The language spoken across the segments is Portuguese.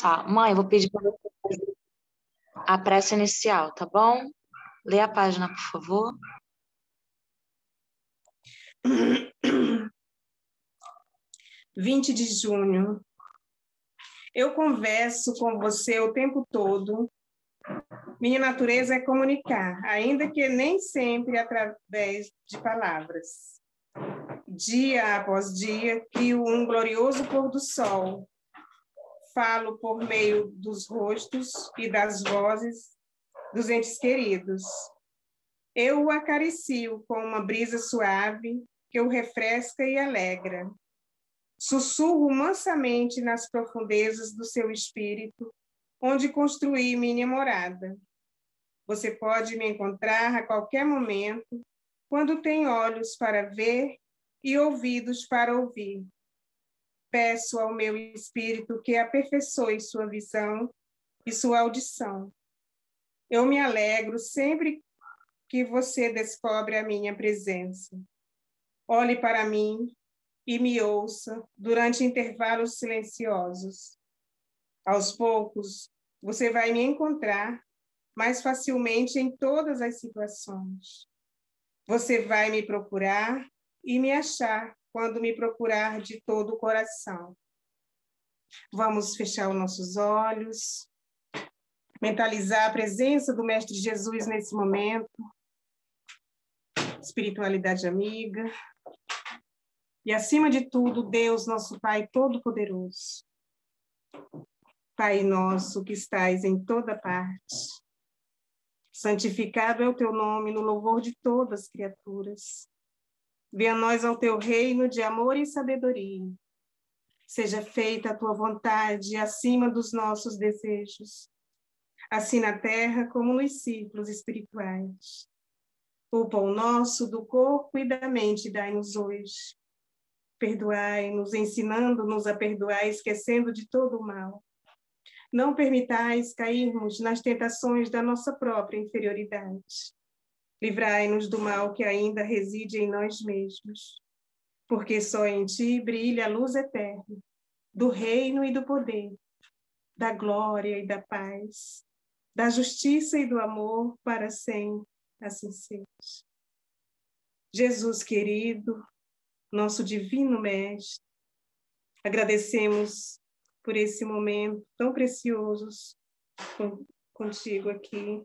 Tá. Mãe, eu vou pedir para você fazer a prece inicial, tá bom? Lê a página, por favor. 20 de junho. Eu converso com você o tempo todo. Minha natureza é comunicar, ainda que nem sempre através de palavras. Dia após dia, crio um glorioso pôr do sol. Falo por meio dos rostos e das vozes dos entes queridos. Eu o acaricio com uma brisa suave que o refresca e alegra. Sussurro mansamente nas profundezas do seu espírito, onde construí minha morada. Você pode me encontrar a qualquer momento, quando tem olhos para ver e ouvidos para ouvir. Peço ao meu espírito que aperfeiçoe sua visão e sua audição. Eu me alegro sempre que você descobre a minha presença. Olhe para mim e me ouça durante intervalos silenciosos. Aos poucos, você vai me encontrar mais facilmente em todas as situações. Você vai me procurar e me achar quando me procurar de todo o coração. Vamos fechar os nossos olhos, mentalizar a presença do Mestre Jesus nesse momento, espiritualidade amiga, e acima de tudo, Deus, nosso Pai Todo-Poderoso. Pai nosso que estais em toda parte, santificado é o teu nome no louvor de todas as criaturas. Venha a nós ao teu reino de amor e sabedoria. Seja feita a tua vontade acima dos nossos desejos, assim na terra como nos círculos espirituais. O pão nosso do corpo e da mente dai-nos hoje. Perdoai-nos, ensinando-nos a perdoar, esquecendo de todo o mal. Não permitais cairmos nas tentações da nossa própria inferioridade. Livrai-nos do mal que ainda reside em nós mesmos, porque só em ti brilha a luz eterna, do reino e do poder, da glória e da paz, da justiça e do amor para sempre, assim seja. Jesus querido, nosso divino Mestre, agradecemos por esse momento tão precioso contigo aqui.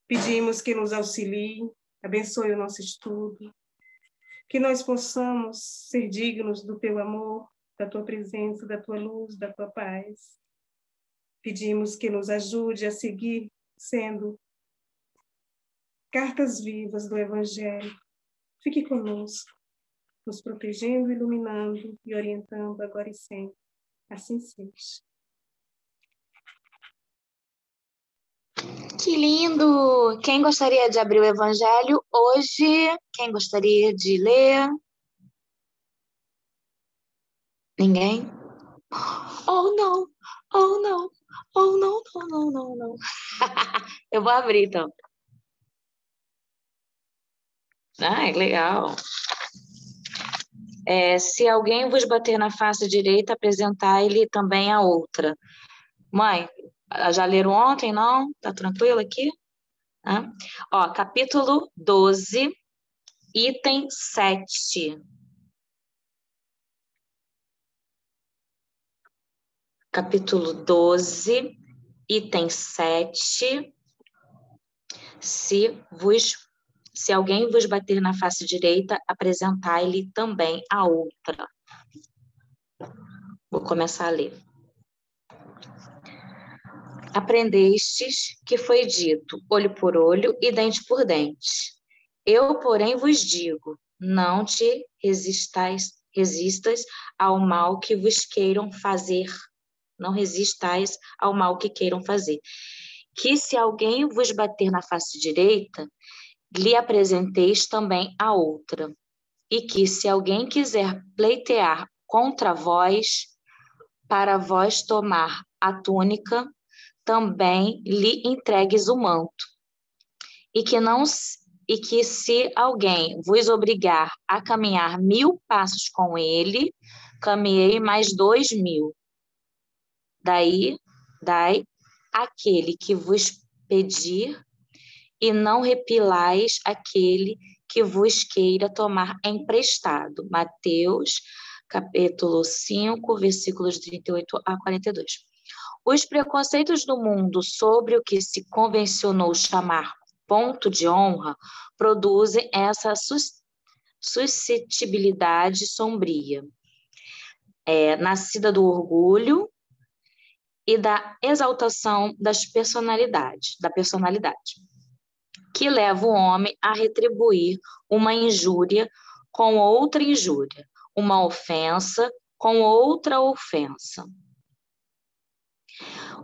Pedimos que nos auxilie, abençoe o nosso estudo, que nós possamos ser dignos do teu amor, da tua presença, da tua luz, da tua paz. Pedimos que nos ajude a seguir sendo cartas vivas do Evangelho. Fique conosco, nos protegendo, iluminando e orientando agora e sempre. Assim seja. Que lindo! Quem gostaria de abrir o Evangelho hoje? Quem gostaria de ler? Ninguém? Oh, não! Oh, não! Oh, não, não, não, não, não. Eu vou abrir, então. Ah, que legal. Se alguém vos bater na face direita, apresentai-lhe também a outra. Mãe, já leram ontem, não? Tá tranquilo aqui? Ó, capítulo 12, item 7. Capítulo 12, item 7. Se alguém vos bater na face direita, apresentai-lhe também a outra. Vou começar a ler. Aprendestes que foi dito olho por olho e dente por dente. Eu, porém, vos digo, não te resistas ao mal que vos queiram fazer. Não resistais ao mal que queiram fazer. Que se alguém vos bater na face direita, lhe apresenteis também a outra. E que se alguém quiser pleitear contra vós, para vós tomar a túnica, também lhe entregues o manto. E que se alguém vos obrigar a caminhar 1000 passos com ele, caminhei mais 2000. Dai aquele que vos pedir, e não repilais aquele que vos queira tomar emprestado. Mateus, capítulo 5, versículos 38 a 42. Os preconceitos do mundo sobre o que se convencionou chamar ponto de honra produzem essa suscetibilidade sombria, nascida do orgulho e da exaltação da personalidade, que leva o homem a retribuir uma injúria com outra injúria, uma ofensa com outra ofensa.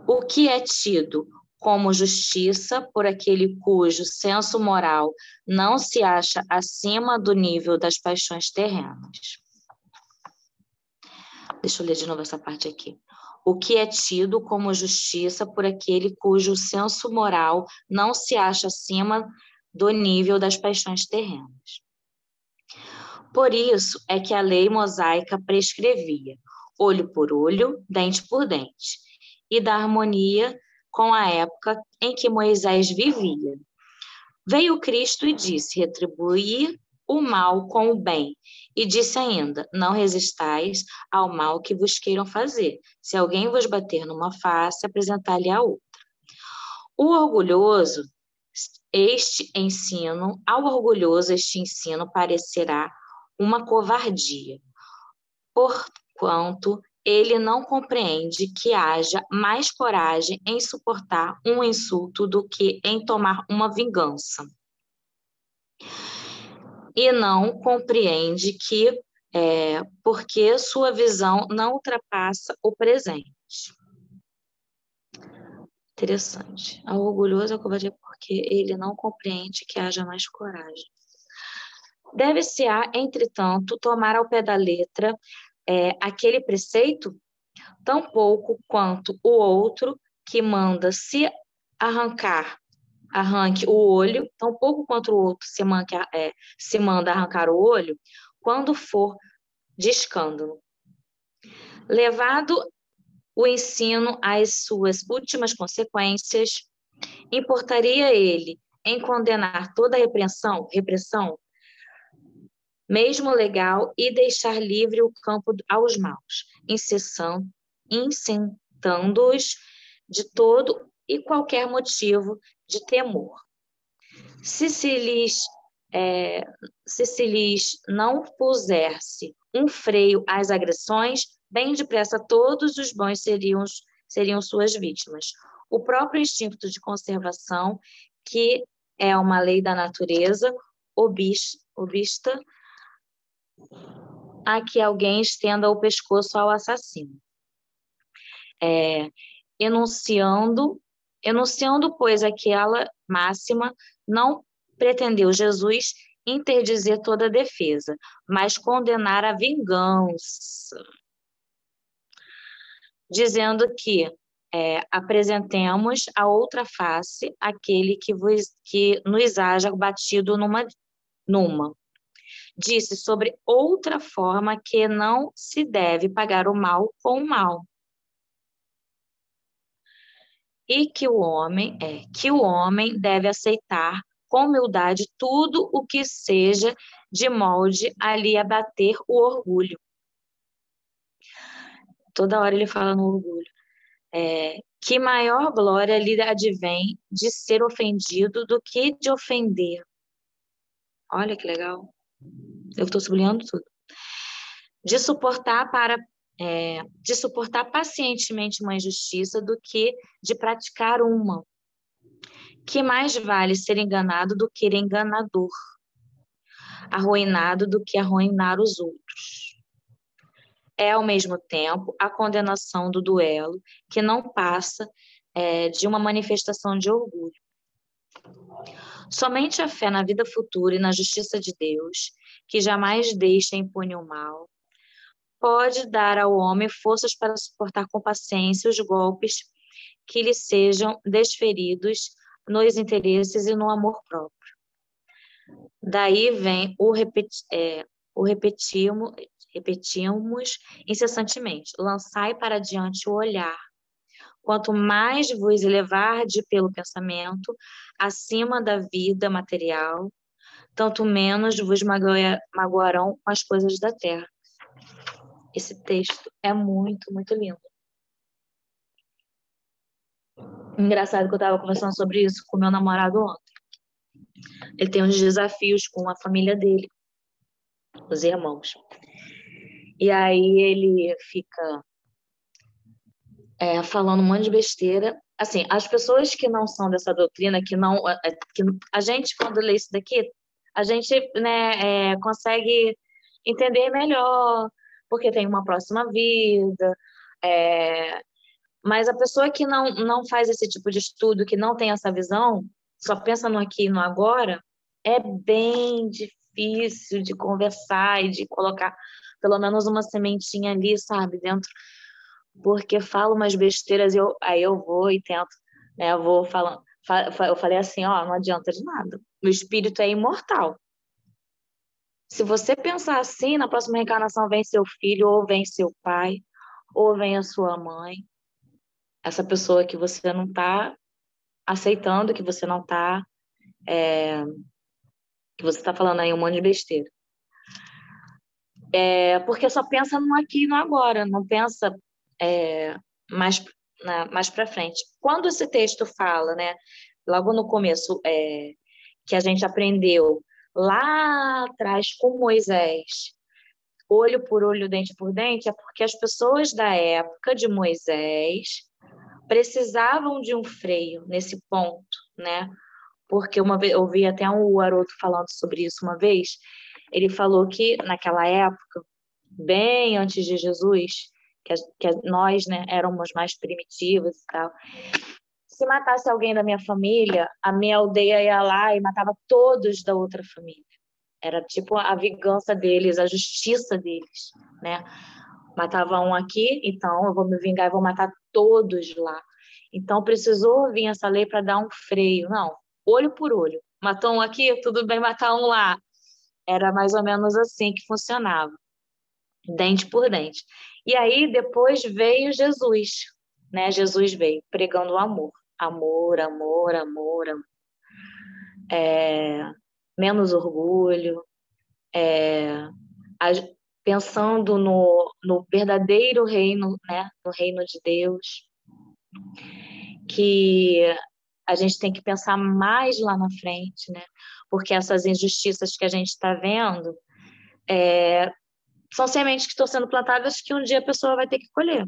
O que é tido como justiça por aquele cujo senso moral não se acha acima do nível das paixões terrenas. Deixa eu ler de novo essa parte aqui. O que é tido como justiça por aquele cujo senso moral não se acha acima do nível das paixões terrenas. Por isso é que a lei mosaica prescrevia olho por olho, dente por dente, e da harmonia com a época em que Moisés vivia. Veio Cristo e disse, retribuir o mal com o bem, e disse ainda, não resistais ao mal que vos queiram fazer. Se alguém vos bater numa face, apresentar-lhe a outra. Ao orgulhoso, este ensino parecerá uma covardia, porquanto ele não compreende que haja mais coragem em suportar um insulto do que em tomar uma vingança. E não compreende que, porque sua visão não ultrapassa o presente. Interessante. Ao orgulhoso é covardia porque ele não compreende que haja mais coragem. Deve-se, entretanto, tomar ao pé da letra aquele preceito, tão pouco quanto o outro que manda se arranque o olho, tão pouco quanto o outro se manda arrancar o olho, quando for de escândalo. Levado o ensino às suas últimas consequências, importaria ele em condenar toda repressão, mesmo legal, e deixar livre o campo aos maus, incitando-os de todo e qualquer motivo de temor. Se lhes não pusesse um freio às agressões, bem depressa todos os bons seriam suas vítimas. O próprio instinto de conservação, que é uma lei da natureza, obsta a que alguém estenda o pescoço ao assassino. Enunciando, pois, aquela máxima, não pretendeu Jesus interdizer toda a defesa, mas condenar a vingança, dizendo que apresentemos a outra face aquele que nos haja batido numa. Disse sobre outra forma que não se deve pagar o mal com o mal. E que o homem deve aceitar com humildade tudo o que seja de molde a lhe abater o orgulho. Toda hora ele fala no orgulho. Que maior glória lhe advém de ser ofendido do que de ofender. Olha que legal. Eu estou sublinhando tudo. De suportar pacientemente uma injustiça do que de praticar uma. Que mais vale ser enganado do que enganador, arruinado do que arruinar os outros. Ao mesmo tempo, a condenação do duelo, que não passa de uma manifestação de orgulho. Somente a fé na vida futura e na justiça de Deus, que jamais deixa impune o mal, pode dar ao homem forças para suportar com paciência os golpes que lhe sejam desferidos nos interesses e no amor próprio. Daí vem repetimos incessantemente, lançai para diante o olhar, quanto mais vos elevarde pelo pensamento acima da vida material, tanto menos vos magoarão com as coisas da terra. Esse texto é muito, muito lindo. Engraçado que eu estava conversando sobre isso com meu namorado ontem. Ele tem uns desafios com a família dele, os irmãos. E aí ele fica falando um monte de besteira. Assim, as pessoas que não são dessa doutrina, que a gente, quando lê isso daqui, a gente, né, consegue entender melhor, porque tem uma próxima vida. Mas a pessoa que não faz esse tipo de estudo, que não tem essa visão, só pensa no aqui e no agora, é bem difícil de conversar e de colocar pelo menos uma sementinha ali, sabe, dentro, porque falo umas besteiras, aí eu vou e tento, né, eu vou falando, eu falei assim, ó, não adianta de nada, o espírito é imortal. Se você pensar assim, na próxima reencarnação vem seu filho, ou vem seu pai, ou vem a sua mãe, essa pessoa que você não está aceitando, que você não está, que você está falando aí um monte de besteira. Porque só pensa no aqui e no agora, não pensa mais para frente. Quando esse texto fala, né, logo no começo, que a gente aprendeu lá atrás com Moisés, olho por olho, dente por dente, é porque as pessoas da época de Moisés precisavam de um freio nesse ponto, né? Porque uma vez, eu ouvi até um Haroldo falando sobre isso uma vez, ele falou que naquela época, bem antes de Jesus, que nós, né, éramos mais primitivos e tal, se matasse alguém da minha família, a minha aldeia ia lá e matava todos da outra família. Era tipo a vingança deles, a justiça deles, né? Matava um aqui, então eu vou me vingar e vou matar todos lá. Então precisou vir essa lei para dar um freio. Não, olho por olho. Matou um aqui, tudo bem matar um lá. Era mais ou menos assim que funcionava. Dente por dente. E aí depois veio Jesus, né? Jesus veio pregando o amor. Amor, amor, amor, amor. Menos orgulho, pensando no verdadeiro reino, né? No reino de Deus, que a gente tem que pensar mais lá na frente, né? Porque essas injustiças que a gente está vendo são sementes que estão sendo plantadas que um dia a pessoa vai ter que colher,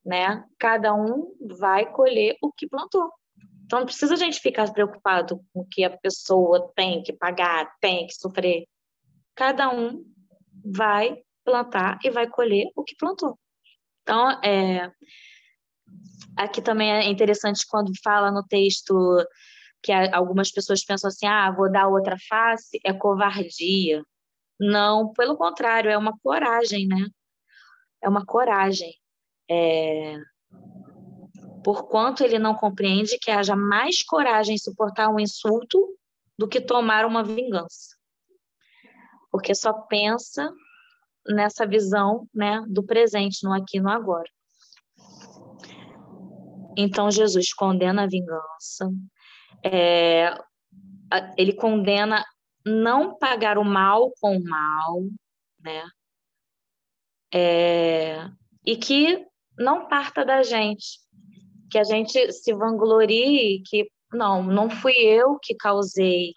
né? Cada um vai colher o que plantou. Então não precisa a gente ficar preocupado com o que a pessoa tem que pagar, tem que sofrer. Cada um vai plantar e vai colher o que plantou. Então, aqui também é interessante quando fala no texto que algumas pessoas pensam assim, vou dar outra face, é covardia. Não, pelo contrário, é uma coragem, né? É uma coragem. Porquanto ele não compreende que haja mais coragem em suportar um insulto do que tomar uma vingança. Porque só pensa nessa visão, né, do presente, no aqui e no agora. Então, Jesus condena a vingança. Ele condena não pagar o mal com o mal, né? E que não parta da gente, que a gente se vanglorie, que não fui eu que causei,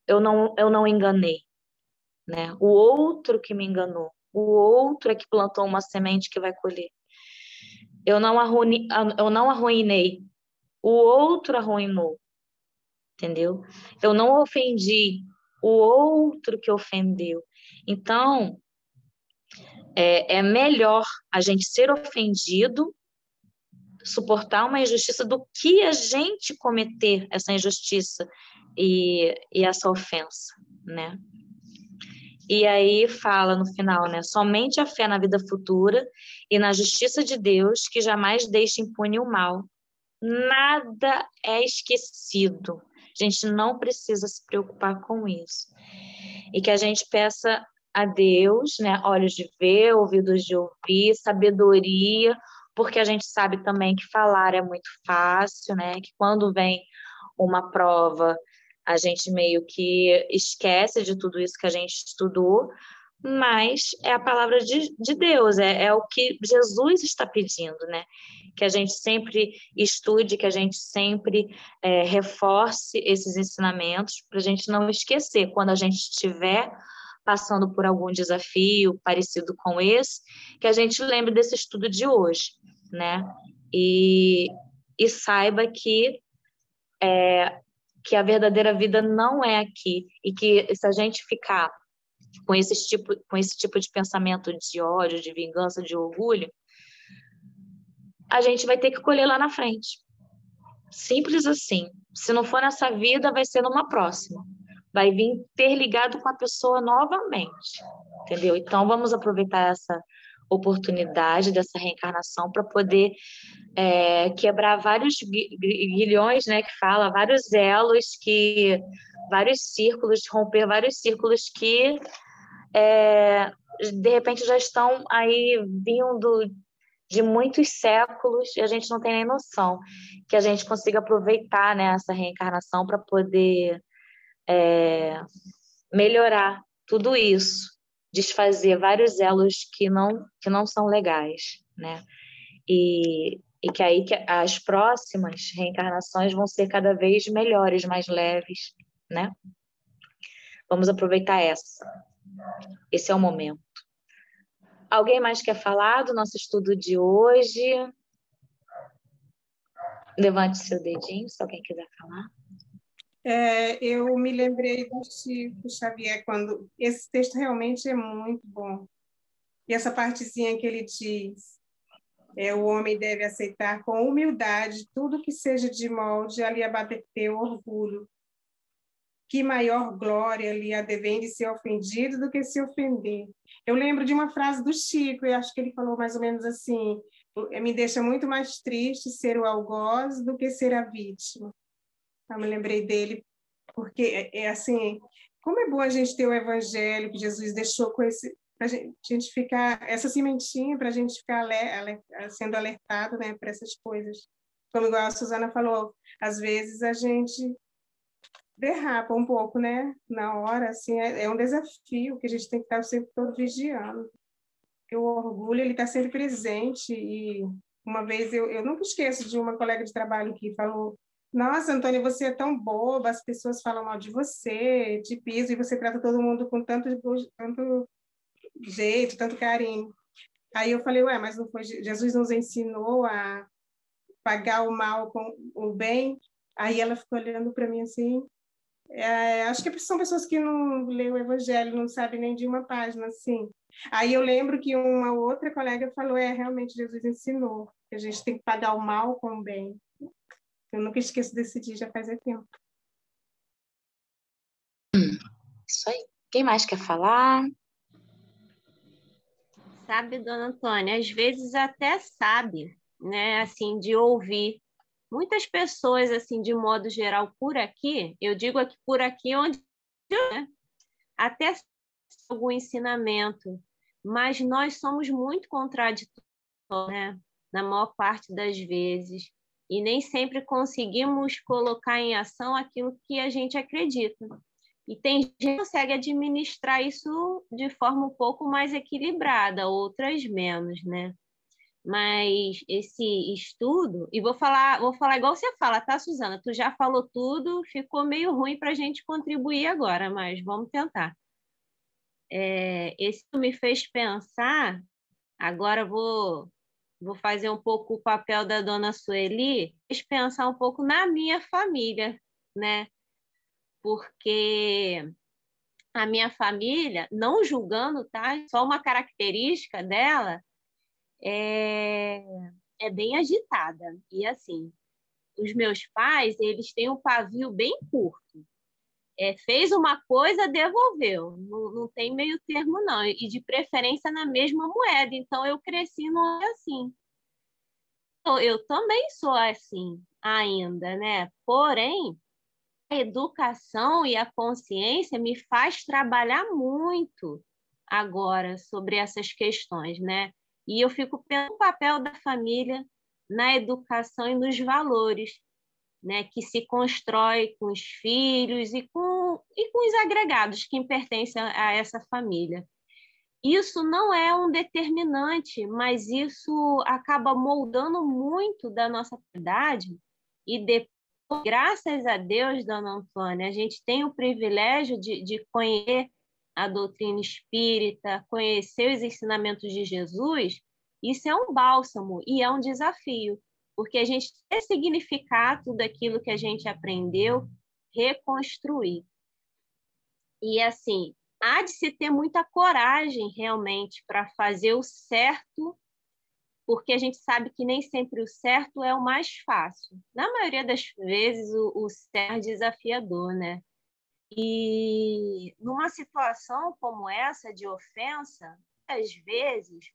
eu não enganei, né? O outro que me enganou, o outro é que plantou uma semente que vai colher. Eu não arruinei, o outro arruinou, entendeu? Eu não ofendi, o outro que ofendeu. Então, é melhor a gente ser ofendido, suportar uma injustiça, do que a gente cometer essa injustiça e essa ofensa, né? E aí fala no final, né? Somente a fé na vida futura e na justiça de Deus, que jamais deixa impune o mal. Nada é esquecido. A gente não precisa se preocupar com isso. E que a gente peça a Deus, né, olhos de ver, ouvidos de ouvir, sabedoria, porque a gente sabe também que falar é muito fácil, né? Que quando vem uma prova, a gente meio que esquece de tudo isso que a gente estudou, mas é a palavra de Deus, é o que Jesus está pedindo, né? Que a gente sempre estude, que a gente sempre reforce esses ensinamentos, para a gente não esquecer, quando a gente estiver passando por algum desafio parecido com esse, que a gente lembre desse estudo de hoje, né? E saiba que a verdadeira vida não é aqui, e que se a gente ficar com esse tipo de pensamento de ódio, de vingança, de orgulho, a gente vai ter que colher lá na frente. Simples assim. Se não for nessa vida, vai ser numa próxima. Vai vir ter ligado com a pessoa novamente, entendeu? Então, vamos aproveitar essa oportunidade dessa reencarnação para poder quebrar vários grilhões, né, que fala, vários elos, vários círculos, romper vários círculos que de repente já estão aí vindo de muitos séculos e a gente não tem nem noção, que a gente consiga aproveitar, né, essa reencarnação para poder melhorar tudo isso, desfazer vários elos que não são legais, né? E que aí que as próximas reencarnações vão ser cada vez melhores, mais leves, né? Vamos aproveitar essa. Esse é o momento. Alguém mais quer falar do nosso estudo de hoje? Levante seu dedinho, se alguém quiser falar. Eu me lembrei do Chico Xavier, quando esse texto realmente é muito bom. E essa partezinha que ele diz, o homem deve aceitar com humildade tudo que seja de molde a lhe abater o orgulho. Que maior glória lhe advém de ser ofendido do que se ofender. Eu lembro de uma frase do Chico, eu acho que ele falou mais ou menos assim, me deixa muito mais triste ser o algoz do que ser a vítima. Eu me lembrei dele, porque assim, como é bom a gente ter o evangelho que Jesus deixou com esse, para a gente ficar, essa sementinha, para a gente ficar sendo alertado, né, para essas coisas. Como igual a Suzana falou, às vezes a gente derrapa um pouco, né, na hora, assim, é um desafio que a gente tem que estar sempre todo vigiando, porque o orgulho, ele está sempre presente, e uma vez eu nunca esqueço de uma colega de trabalho que falou: nossa, Antônia, você é tão boba, as pessoas falam mal de você, te pisam, e você trata todo mundo com tanto jeito, tanto carinho. Aí eu falei: ué, mas não foi Jesus nos ensinou a pagar o mal com o bem? Aí ela ficou olhando para mim assim. Acho que são pessoas que não lêem o Evangelho, não sabem nem de uma página, assim. Aí eu lembro que uma outra colega falou: realmente Jesus ensinou que a gente tem que pagar o mal com o bem. Eu nunca esqueço desse dia, já faz tempo. Isso aí. Quem mais quer falar? Sabe, dona Antônia, às vezes até sabe, né, assim, de ouvir. Muitas pessoas, assim, de modo geral, por aqui, eu digo aqui por aqui onde, né, até algum ensinamento, mas nós somos muito contraditórios, né, na maior parte das vezes, e nem sempre conseguimos colocar em ação aquilo que a gente acredita. E tem gente que consegue administrar isso de forma um pouco mais equilibrada, outras menos, né? Mas esse estudo, e vou falar igual você fala, tá, Suzana? Tu já falou tudo, ficou meio ruim para a gente contribuir agora, mas vamos tentar. Esse me fez pensar, agora vou fazer um pouco o papel da dona Sueli, fez pensar um pouco na minha família, né? Porque a minha família, não julgando, tá? Só uma característica dela é bem agitada. E assim, os meus pais, eles têm um pavio bem curto. Fez uma coisa, devolveu. Não tem meio termo, não. E de preferência na mesma moeda. Então, eu cresci no assim. Eu também sou assim ainda, né? Porém, a educação e a consciência me faz trabalhar muito agora sobre essas questões, né? E eu fico pensando no papel da família na educação e nos valores, né, que se constrói com os filhos e com os agregados que pertencem a essa família. Isso não é um determinante, mas isso acaba moldando muito da nossa idade e depois, graças a Deus, dona Antônia, a gente tem o privilégio de conhecer a doutrina espírita, conhecer os ensinamentos de Jesus. Isso é um bálsamo e é um desafio, porque a gente tem que significar tudo aquilo que a gente aprendeu, reconstruir. E, assim, há de se ter muita coragem, realmente, para fazer o certo, porque a gente sabe que nem sempre o certo é o mais fácil. Na maioria das vezes, o certo é desafiador, né? E numa situação como essa de ofensa, às vezes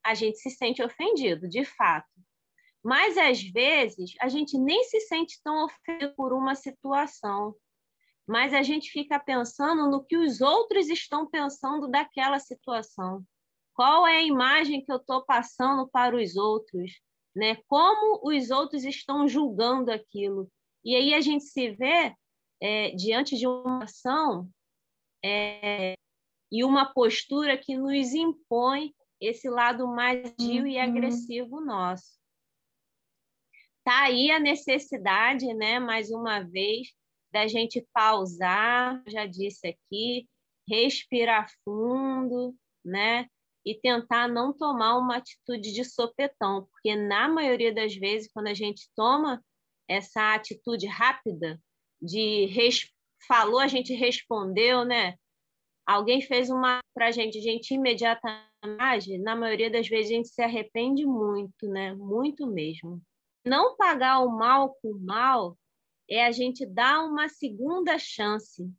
a gente se sente ofendido, de fato. Mas às vezes a gente nem se sente tão ofendido por uma situação, mas a gente fica pensando no que os outros estão pensando daquela situação. Qual é a imagem que eu estou passando para os outros, né? Como os outros estão julgando aquilo. E aí a gente se vê diante de uma ação e uma postura que nos impõe esse lado mais agil e agressivo nosso. Está aí a necessidade, né, mais uma vez, da gente pausar, já disse aqui, respirar fundo, né, e tentar não tomar uma atitude de sopetão, porque na maioria das vezes, quando a gente toma essa atitude rápida, falou, a gente respondeu, né? Alguém fez uma para a gente imediatamente, na maioria das vezes a gente se arrepende muito, né? Muito mesmo. Não pagar o mal com o mal é a gente dar uma segunda chance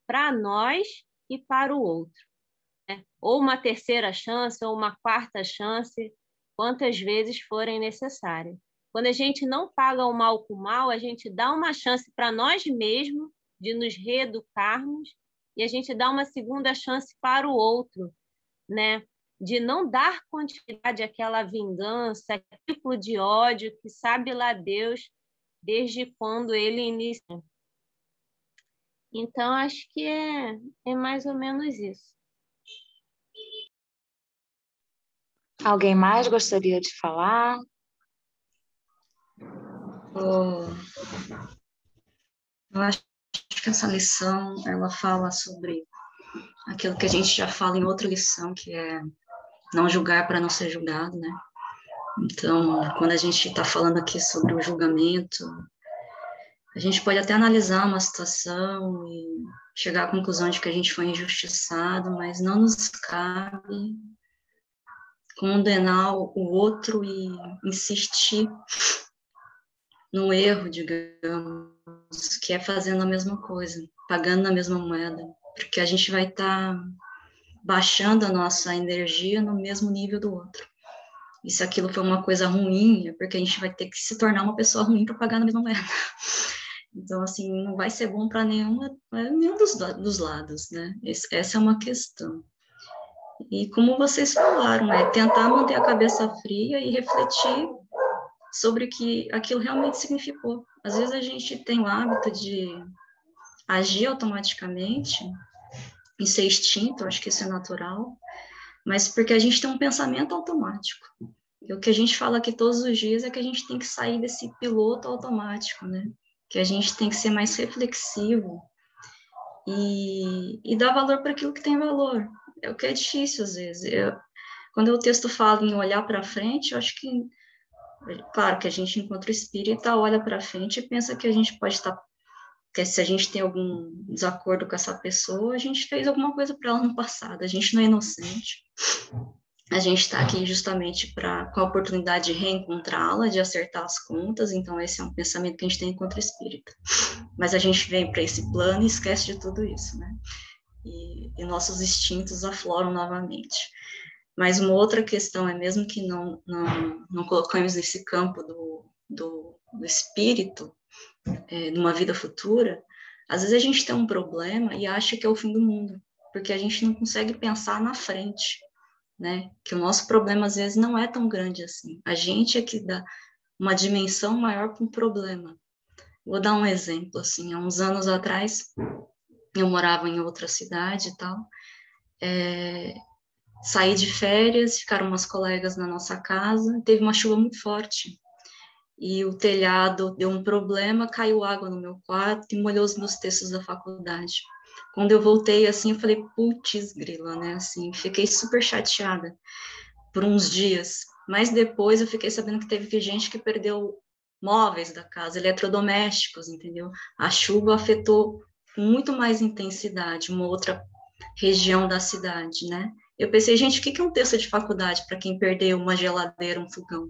para nós e para o outro, né? Ou uma terceira chance, ou uma quarta chance, quantas vezes forem necessárias. Quando a gente não paga o mal com o mal, a gente dá uma chance para nós mesmos de nos reeducarmos e a gente dá uma segunda chance para o outro, né? De não dar continuidade àquela vingança, aquele ciclo de ódio que sabe lá Deus desde quando ele inicia. Então, acho que é mais ou menos isso. Alguém mais gostaria de falar? Eu acho que essa lição, ela fala sobre aquilo que a gente já fala em outra lição, que é não julgar para não ser julgado, né? Então, quando a gente está falando aqui sobre o julgamento, a gente pode até analisar uma situação e chegar à conclusão de que a gente foi injustiçado, mas não nos cabe condenar o outro e insistir no erro, digamos, que é fazendo a mesma coisa, pagando na mesma moeda, porque a gente vai estar baixando a nossa energia no mesmo nível do outro. E se aquilo for uma coisa ruim, é porque a gente vai ter que se tornar uma pessoa ruim para pagar na mesma moeda. Então, assim, não vai ser bom para nenhum dos lados, né? Essa é uma questão. E como vocês falaram, é tentar manter a cabeça fria e refletir sobre o que aquilo realmente significou. Às vezes a gente tem o hábito de agir automaticamente e ser extinto, acho que isso é natural, mas porque a gente tem um pensamento automático. E o que a gente fala aqui todos os dias é que a gente tem que sair desse piloto automático, né? Que a gente tem que ser mais reflexivo e dar valor para aquilo que tem valor. É o que é difícil às vezes. Quando o texto fala em olhar para frente, eu acho que, claro, que a gente encontra o espírita, olha para frente e pensa que a gente pode estar, que se a gente tem algum desacordo com essa pessoa, a gente fez alguma coisa para ela no passado, a gente não é inocente. A gente está aqui justamente com a oportunidade de reencontrá-la, de acertar as contas, então esse é um pensamento que a gente tem contra o espírita. Mas a gente vem para esse plano e esquece de tudo isso, né? E nossos instintos afloram novamente. Mas uma outra questão é, mesmo que não colocamos nesse campo do espírito, numa vida futura, às vezes a gente tem um problema e acha que é o fim do mundo, porque a gente não consegue pensar na frente, né? Que o nosso problema, às vezes, não é tão grande assim. A gente é que dá uma dimensão maior para um problema. Vou dar um exemplo, assim, há uns anos atrás, eu morava em outra cidade e tal, saí de férias, ficaram umas colegas na nossa casa, teve uma chuva muito forte, e o telhado deu um problema, caiu água no meu quarto e molhou os meus textos da faculdade. Quando eu voltei, assim, eu falei, putz, grila, né, assim, fiquei super chateada por uns dias, mas depois eu fiquei sabendo que teve gente que perdeu móveis da casa, eletrodomésticos, entendeu? A chuva afetou com muito mais intensidade uma outra região da cidade, né? Eu pensei, gente, o que é um texto de faculdade para quem perdeu uma geladeira, um fogão?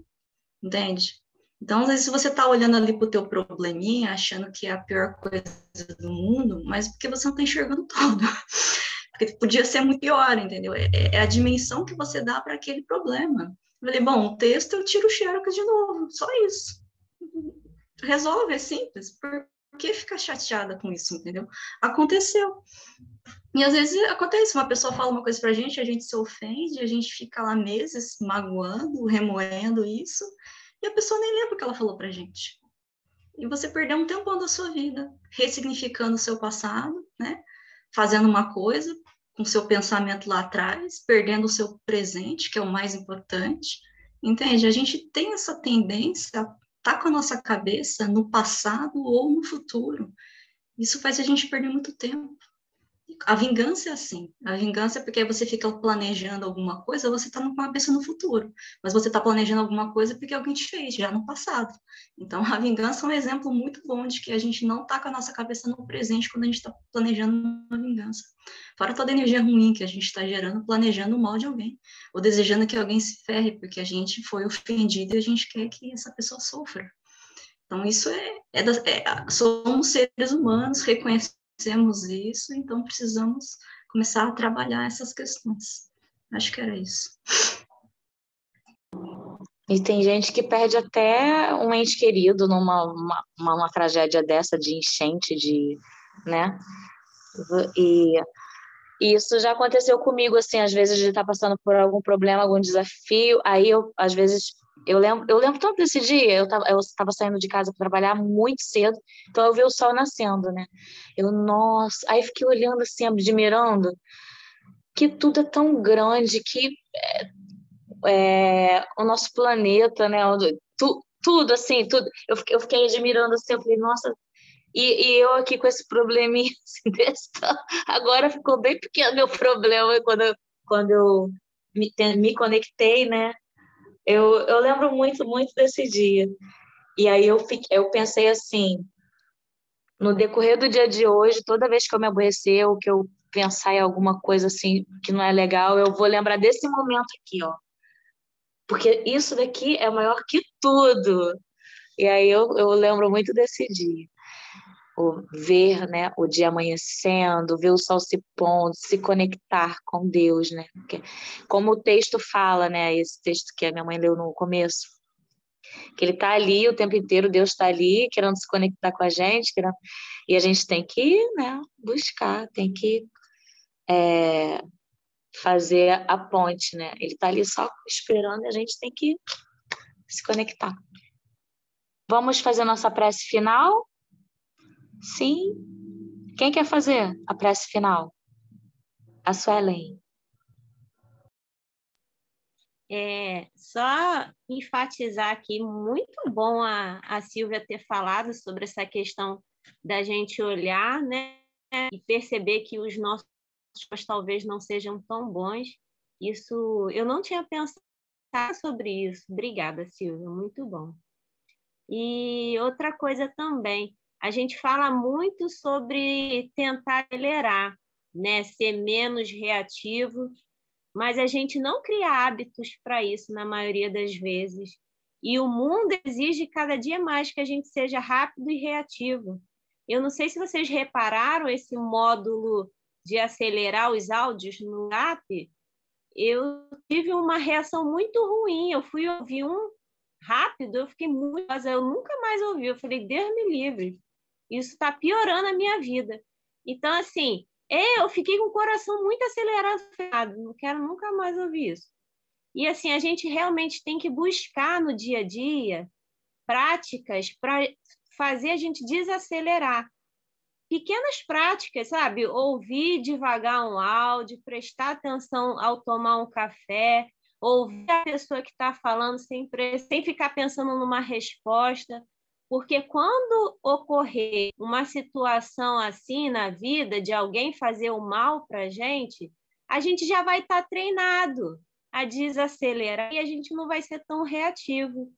Entende? Então, às vezes, você está olhando ali para o teu probleminha, achando que é a pior coisa do mundo, mas porque você não está enxergando todo. Porque podia ser muito pior, entendeu? É a dimensão que você dá para aquele problema. Eu falei, bom, o texto eu tiro o xerox de novo, só isso. Resolve, é simples. Por que ficar chateada com isso, entendeu? Aconteceu. E às vezes acontece, uma pessoa fala uma coisa pra gente, a gente se ofende, a gente fica lá meses magoando, remoendo isso, e a pessoa nem lembra o que ela falou pra gente. E você perdeu um tempão da sua vida, ressignificando o seu passado, né? Fazendo uma coisa com seu pensamento lá atrás, perdendo o seu presente, que é o mais importante. Entende? A gente tem essa tendência a estar com a nossa cabeça no passado ou no futuro. Isso faz a gente perder muito tempo. A vingança é assim. A vingança é porque você fica planejando alguma coisa, você está com a cabeça no futuro. Mas você está planejando alguma coisa porque alguém te fez, já no passado. Então, a vingança é um exemplo muito bom de que a gente não está com a nossa cabeça no presente quando a gente está planejando uma vingança. Fora toda a energia ruim que a gente está gerando, planejando o mal de alguém. Ou desejando que alguém se ferre, porque a gente foi ofendido e a gente quer que essa pessoa sofra. Então, isso somos seres humanos, reconhecemos isso, então precisamos começar a trabalhar essas questões. Acho que era isso. E tem gente que perde até um ente querido numa tragédia dessa, de enchente, né? E isso já aconteceu comigo, assim, às vezes de estar passando por algum problema, algum desafio, aí às vezes, eu lembro tanto desse dia, eu tava saindo de casa para trabalhar muito cedo, então eu vi o sol nascendo, né? Nossa, aí fiquei olhando assim, admirando, que tudo é tão grande, que o nosso planeta, né? Tudo, assim, tudo. Eu fiquei admirando assim, eu falei, nossa, e eu aqui com esse probleminha assim, agora ficou bem pequeno meu problema quando eu me conectei, né? Eu lembro muito, muito desse dia. E aí eu pensei assim, no decorrer do dia de hoje, toda vez que eu me aborrecer ou que eu pensar em alguma coisa assim que não é legal, eu vou lembrar desse momento aqui, ó. Porque isso daqui é maior que tudo. E aí eu lembro muito desse dia. Ver, né, o dia amanhecendo, ver o sol se pondo, se conectar com Deus, né? Porque, como o texto fala, né, esse texto que a minha mãe leu no começo, que ele está ali o tempo inteiro, Deus está ali querendo se conectar com a gente, e a gente tem que, né, buscar, tem que fazer a ponte, né? Ele está ali só esperando e a gente tem que se conectar. Vamos fazer nossa prece final? Sim. Quem quer fazer a prece final? A Suelen. Só enfatizar aqui, muito bom a Silvia ter falado sobre essa questão da gente olhar, né, e perceber que os nossos talvez não sejam tão bons. Isso, eu não tinha pensado sobre isso. Obrigada, Silvia, muito bom. E outra coisa também, a gente fala muito sobre tentar acelerar, né, ser menos reativo, mas a gente não cria hábitos para isso na maioria das vezes. E o mundo exige cada dia mais que a gente seja rápido e reativo. Eu não sei se vocês repararam esse módulo de acelerar os áudios no app. Eu tive uma reação muito ruim. Eu fui ouvir um rápido, eu fiquei muito... Mas eu nunca mais ouvi. Eu falei, Deus me livre. Isso está piorando a minha vida. Então, assim, eu fiquei com o coração muito acelerado. Não quero nunca mais ouvir isso. E assim, a gente realmente tem que buscar no dia a dia práticas para fazer a gente desacelerar. Pequenas práticas, sabe? Ouvir devagar um áudio, prestar atenção ao tomar um café, ouvir a pessoa que está falando sem ficar pensando numa resposta. Porque quando ocorrer uma situação assim na vida, de alguém fazer o mal para a gente já vai estar treinado a desacelerar e a gente não vai ser tão reativo.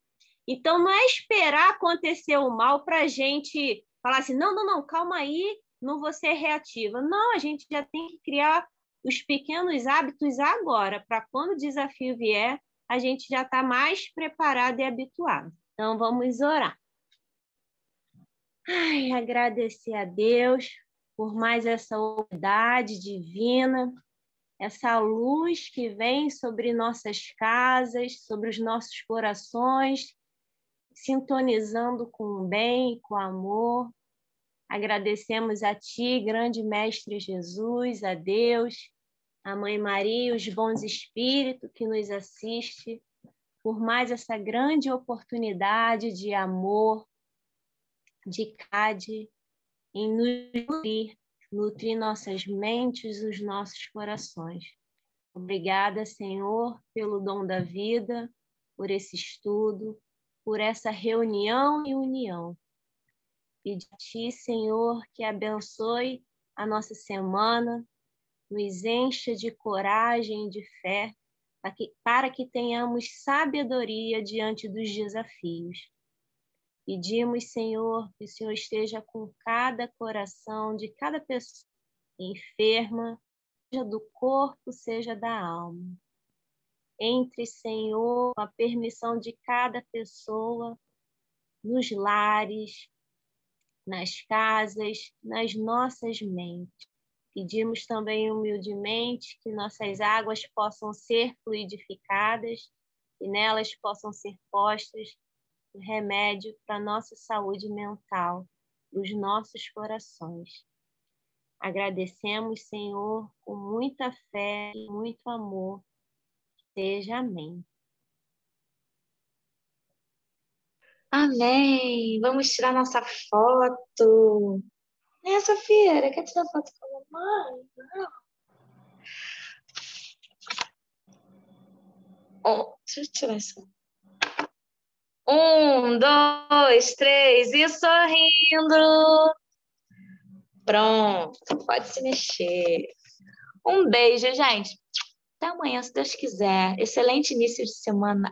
Então, não é esperar acontecer o mal para a gente falar assim, não, calma aí, não vou ser reativa. Não, a gente já tem que criar os pequenos hábitos agora, para quando o desafio vier, a gente já está mais preparado e habituado. Então, vamos orar. Ai, agradecer a Deus por mais essa oportunidade divina, essa luz que vem sobre nossas casas, sobre os nossos corações, sintonizando com o bem, com o amor. Agradecemos a Ti, grande Mestre Jesus, a Deus, a Mãe Maria, os bons espíritos que nos assistem, por mais essa grande oportunidade de amor, de CAD, em nos nutrir nossas mentes, os nossos corações. Obrigada, Senhor, pelo dom da vida, por esse estudo, por essa reunião e união. Pedi a Ti, Senhor, que abençoe a nossa semana, nos encha de coragem e de fé, para que tenhamos sabedoria diante dos desafios. Pedimos, Senhor, que o Senhor esteja com cada coração de cada pessoa enferma, seja do corpo, seja da alma. Entre, Senhor, com a permissão de cada pessoa, nos lares, nas casas, nas nossas mentes. Pedimos também humildemente que nossas águas possam ser fluidificadas e nelas possam ser postas o remédio para a nossa saúde mental, os nossos corações. Agradecemos, Senhor, com muita fé e muito amor. Seja amém. Amém. Vamos tirar nossa foto. Sofia, quer tirar foto com a mamãe? Não. Deixa eu tirar isso. 1, 2, 3 e sorrindo. Pronto, pode se mexer. Um beijo, gente. Até amanhã, se Deus quiser. Excelente início de semana.